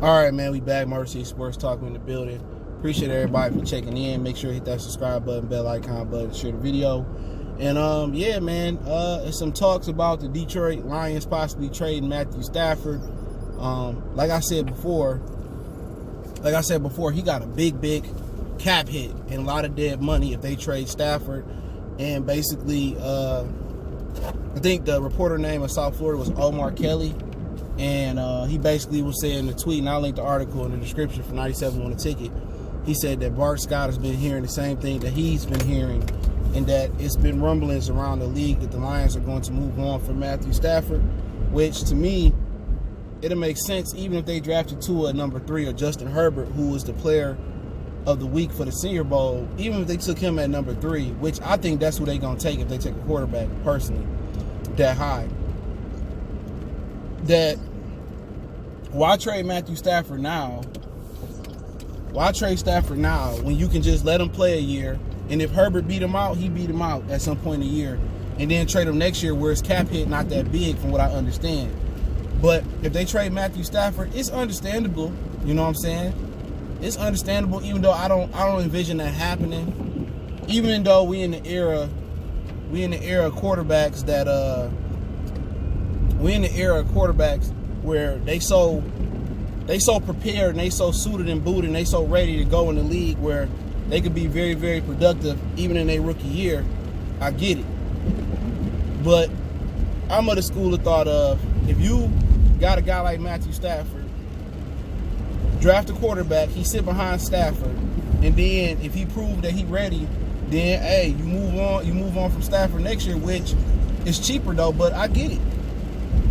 All right, man, we back. NBC Sports talking in the building. Appreciate everybody for checking in. Make sure you hit that subscribe button, bell icon button, share the video. And yeah, man, there's some talks about the Detroit Lions possibly trading Matthew Stafford. Like I said before, he got a big cap hit and a lot of dead money if they trade Stafford. And basically, I think the reporter name of South Florida was Omar Kelly. And he basically was saying in the tweet, and I'll link the article in the description for 97 on the ticket. He said that Bart Scott has been hearing the same thing that he's been hearing, and that it's been rumblings around the league that the Lions are going to move on from Matthew Stafford, which to me, it'll make sense even if they drafted Tua at number 3 or Justin Herbert, who was the player of the week for the Senior Bowl, even if they took him at number 3, which I think that's who they're going to take if they take a quarterback, personally, that high. That why trade Matthew Stafford now? Why trade Stafford now when you can just let him play a year, and if Herbert beat him out, he beat him out at some point in the year, and then trade him next year where his cap hit not that big from what I understand. But if they trade Matthew Stafford, it's understandable. You know what I'm saying? It's understandable, even though I don't envision that happening. Even though we in the era of quarterbacks that where they so prepared and they so suited and booted and they so ready to go in the league where they could be very, very productive even in their rookie year. I get it. But I'm of the school of thought of, if you got a guy like Matthew Stafford, draft a quarterback, he sit behind Stafford, and then if he proved that he ready, then hey, you move on from Stafford next year, which is cheaper though, but I get it.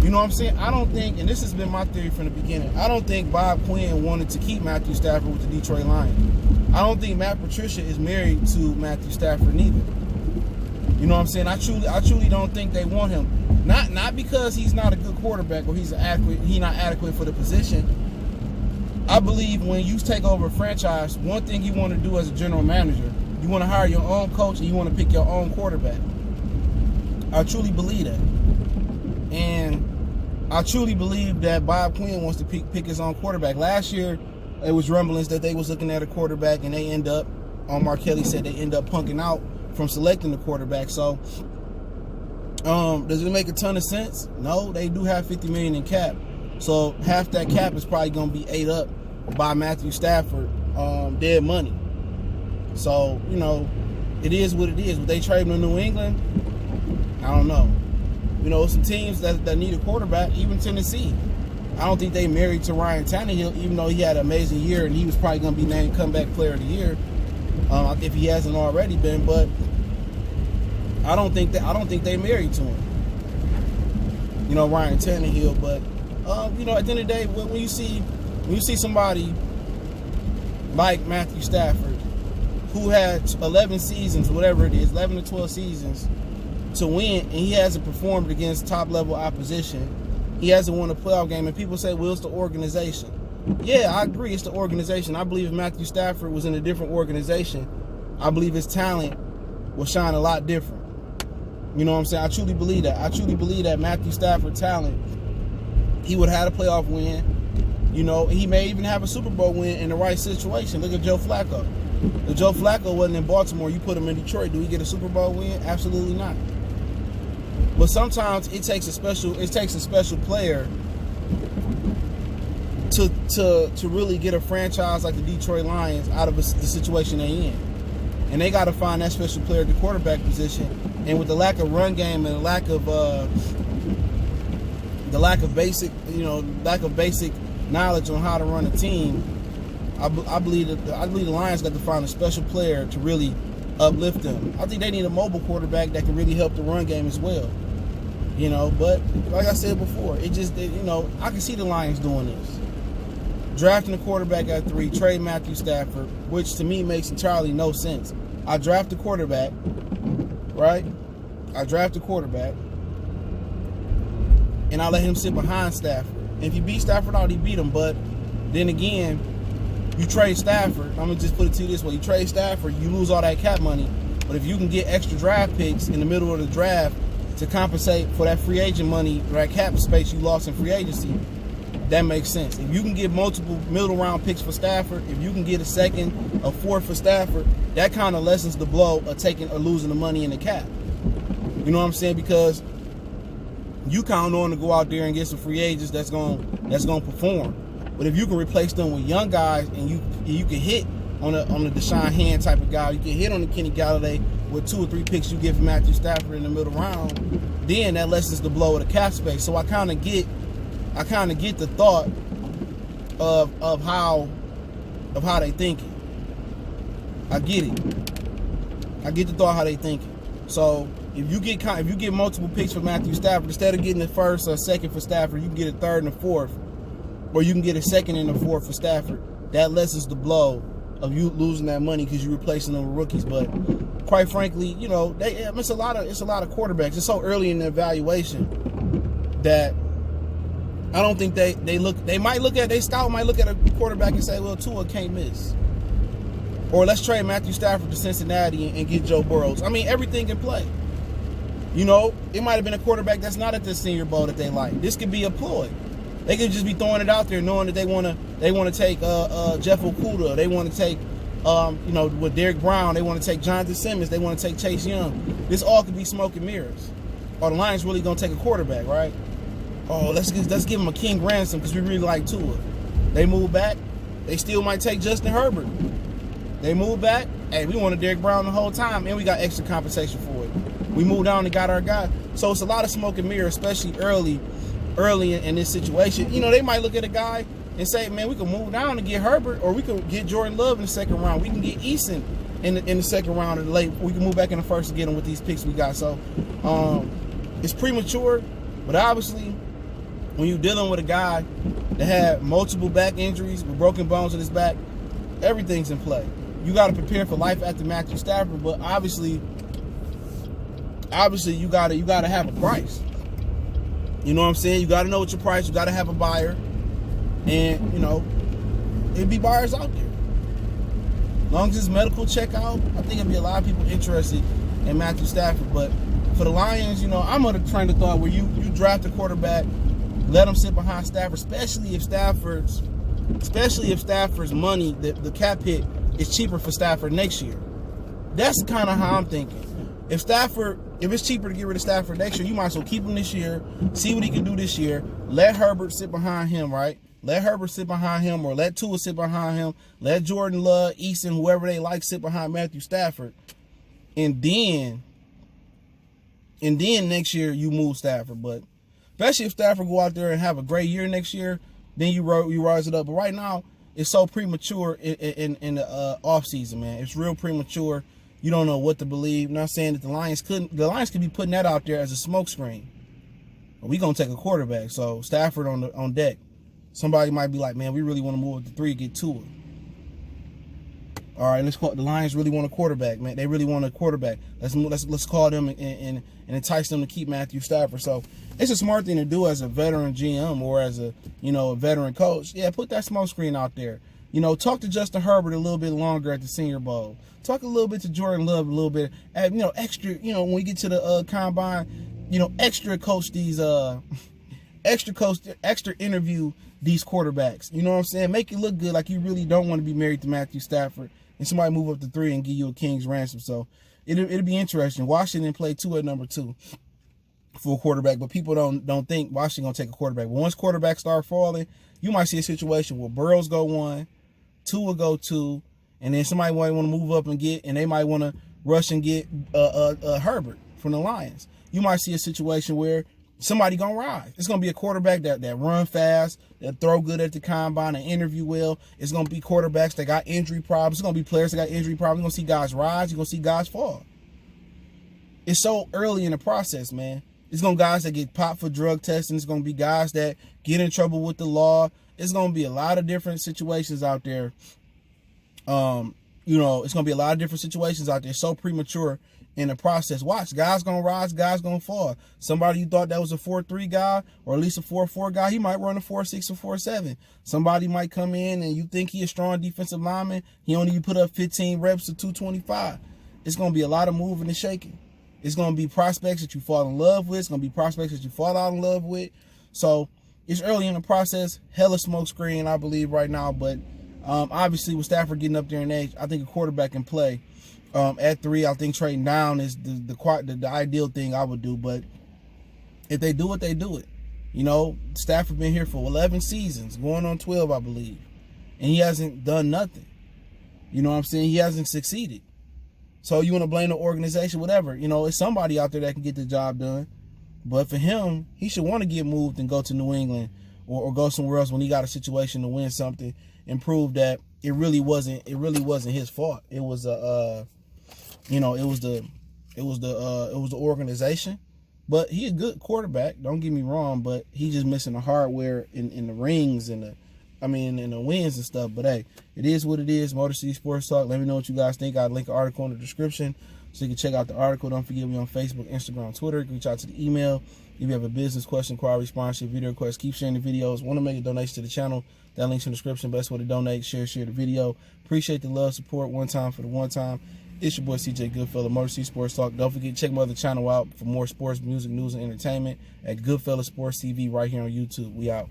You know what I'm saying? I don't think, and this has been my theory from the beginning, I don't think Bob Quinn wanted to keep Matthew Stafford with the Detroit Lions. I don't think Matt Patricia is married to Matthew Stafford neither. You know what I'm saying? I truly don't think they want him. Not because he's not a good quarterback or he's not adequate for the position. I believe when you take over a franchise, one thing you want to do as a general manager, you want to hire your own coach and you want to pick your own quarterback. I truly believe that. And I truly believe that Bob Quinn wants to pick his own quarterback. Last year, it was rumblings that they was looking at a quarterback, and they end up, Omar Kelly said they end up punking out from selecting the quarterback. So, does it make a ton of sense? No, they do have $50 million in cap. So half that cap is probably going to be ate up by Matthew Stafford, dead money. So, you know, it is what it is. Would they trade him to New England? I don't know. You know, some teams that need a quarterback, even Tennessee. I don't think they married to Ryan Tannehill, even though he had an amazing year and he was probably going to be named comeback player of the year, if he hasn't already been. But I don't think they married to him. You know, Ryan Tannehill. But you know, at the end of the day, when you see somebody like Matthew Stafford, who had 11 seasons, whatever it is, 11 to 12 seasons to win, and he hasn't performed against top-level opposition. He hasn't won a playoff game, and people say, well, it's the organization. Yeah, I agree, it's the organization. I believe if Matthew Stafford was in a different organization, I believe his talent will shine a lot different. You know what I'm saying? I truly believe that. I truly believe that Matthew Stafford talent, he would have had a playoff win. You know, he may even have a Super Bowl win in the right situation. Look at Joe Flacco. If Joe Flacco wasn't in Baltimore, you put him in Detroit, do he get a Super Bowl win? Absolutely not. But sometimes it takes a special player to really get a franchise like the Detroit Lions out of the situation they're in. And they got to find that special player at the quarterback position. And with the lack of run game and the lack of basic knowledge on how to run a team, I believe the Lions got to find a special player to really uplift them. I think they need a mobile quarterback that can really help the run game as well. You know, but like I said before, I can see the Lions doing this. Drafting a quarterback at 3, trade Matthew Stafford, which to me makes entirely no sense. I draft a quarterback, right? And I let him sit behind Stafford. And if he beat Stafford out, he beat him. But then again, you trade Stafford, I'm going to just put it to you this way. You trade Stafford, you lose all that cap money. But if you can get extra draft picks in the middle of the draft to compensate for that free agent money, or that cap space you lost in free agency, that makes sense. If you can get multiple middle round picks for Stafford, if you can get a second, a fourth for Stafford, that kind of lessens the blow of taking or losing the money in the cap. You know what I'm saying? Because you count on to go out there and get some free agents that's going to perform. But if you can replace them with young guys and you can hit on the Deshaun Hand type of guy, you can hit on the Kenny Galladay with 2 or 3 picks you get from Matthew Stafford in the middle round, then that lessens the blow of the cap space. So I kind of get the thought of how they thinking. I get it. I get the thought how they thinking. So if you get multiple picks for Matthew Stafford, instead of getting the first or second for Stafford, you can get a third and a fourth, or you can get a second and a fourth for Stafford. That lessens the blow of you losing that money because you're replacing them with rookies. But quite frankly, you know, it's a lot of quarterbacks. It's so early in the evaluation that I don't think they scout might look at a quarterback and say, well, Tua can't miss. Or let's trade Matthew Stafford to Cincinnati and get Joe Burrows. I mean, everything can play. You know, it might have been a quarterback that's not at the Senior Bowl that they like. This could be a ploy. They could just be throwing it out there, knowing that they want to take Jeff Okudah. They want to take, with Derek Brown. They want to take Jonathan Simmons. They want to take Chase Young. This all could be smoke and mirrors. Or the Lions really gonna take a quarterback, right? Oh, let's give him a king ransom because we really like Tua. They move back. They still might take Justin Herbert. They move back. Hey, we wanted Derek Brown the whole time, and we got extra compensation for it. We moved on and got our guy. So it's a lot of smoke and mirror, especially early in this situation. You know, they might look at a guy and say, man, we can move down and get Herbert, or we can get Jordan Love in the second round. We can get Eason in the second round or late. We can move back in the first to get him with these picks we got. So it's premature, but obviously when you're dealing with a guy that had multiple back injuries with broken bones in his back, everything's in play. You got to prepare for life after Matthew Stafford, but obviously you got to have a price. You know what I'm saying? You got to know what your price. You got to have a buyer, and you know it'd be buyers out there. As long as it's medical checkout, I think it'd be a lot of people interested in Matthew Stafford. But for the Lions, you know, I'm on the train of thought where you draft a quarterback, let him sit behind Stafford, especially if Stafford's money, the cap hit, is cheaper for Stafford next year. That's kind of how I'm thinking. If it's cheaper to get rid of Stafford next year, you might as well keep him this year, see what he can do this year. Let Herbert sit behind him, right? Let Herbert sit behind him, or let Tua sit behind him. Let Jordan Love, Eason, whoever they like, sit behind Matthew Stafford. And then next year you move Stafford. But especially if Stafford go out there and have a great year next year, then you rise it up. But right now, it's so premature in the offseason, man. It's real premature. You don't know what to believe. I'm not saying that the Lions could be putting that out there as a smokescreen. But we gonna take a quarterback. So Stafford on deck. Somebody might be like, man, we really want to move up to 3 and get Tua. All right, the Lions really want a quarterback, man. They really want a quarterback. Let's call them and entice them to keep Matthew Stafford. So it's a smart thing to do as a veteran GM or as a veteran coach. Yeah, put that smoke screen out there. You know, talk to Justin Herbert a little bit longer at the Senior Bowl. Talk a little bit to Jordan Love a little bit. Extra. You know, when we get to the combine, extra coach these extra interview these quarterbacks. You know what I'm saying? Make it look good, like you really don't want to be married to Matthew Stafford, and somebody move up to 3 and give you a king's ransom. So it'll be interesting. Washington played 2 at number 2 for a quarterback, but people don't think Washington gonna take a quarterback. But once quarterbacks start falling, you might see a situation where Burrows go 1, Tua go 2, and then somebody might want to move up and they might want to rush and get Herbert from the Lions. You might see a situation where somebody gonna rise. It's gonna be a quarterback that run fast, that throw good at the combine, and interview well. It's gonna be quarterbacks that got injury problems. It's gonna be players that got injury problems. You're gonna see guys rise. You're gonna see guys fall. It's so early in the process, man. It's gonna be guys that get popped for drug testing. It's gonna be guys that get in trouble with the law. It's gonna be a lot of different situations out there. It's gonna be a lot of different situations out there. So premature in the process. Watch, guys gonna rise, guys gonna fall. Somebody you thought that was a 4-3 guy or at least a 4-4 guy, he might run a 4-6 or 4-7. Somebody might come in and you think he a strong defensive lineman, he only put up 15 reps to 225. It's gonna be a lot of moving and shaking. It's gonna be prospects that you fall in love with. It's gonna be prospects that you fall out in love with. So it's early in the process. Hella smoke screen, I believe, right now. But obviously, with Stafford getting up there in age, I think a quarterback can play. At 3, I think trading down is the ideal thing I would do. But if they do it, they do it. You know, Stafford been here for 11 seasons, going on 12, I believe. And he hasn't done nothing. You know what I'm saying? He hasn't succeeded. So you want to blame the organization, whatever. You know, it's somebody out there that can get the job done. But for him, he should want to get moved and go to New England or go somewhere else when he got a situation to win something and prove that it really wasn't his fault. It was the organization. But he a good quarterback, don't get me wrong, but he's just missing the hardware in the rings and in the wins and stuff. But hey, it is what it is. Motor City Sports Talk. Let me know what you guys think. I'll link an article in the description so you can check out the article. Don't forget me on Facebook, Instagram, Twitter. Reach out to the email. If you have a business question, inquiry, sponsorship, video request, keep sharing the videos. Want to make a donation to the channel? That link's in the description. Best way to donate, share the video. Appreciate the love, support. One time for the one time. It's your boy CJ Goodfella, Motor City Sports Talk. Don't forget to check my other channel out for more sports, music, news, and entertainment at Goodfella Sports TV right here on YouTube. We out.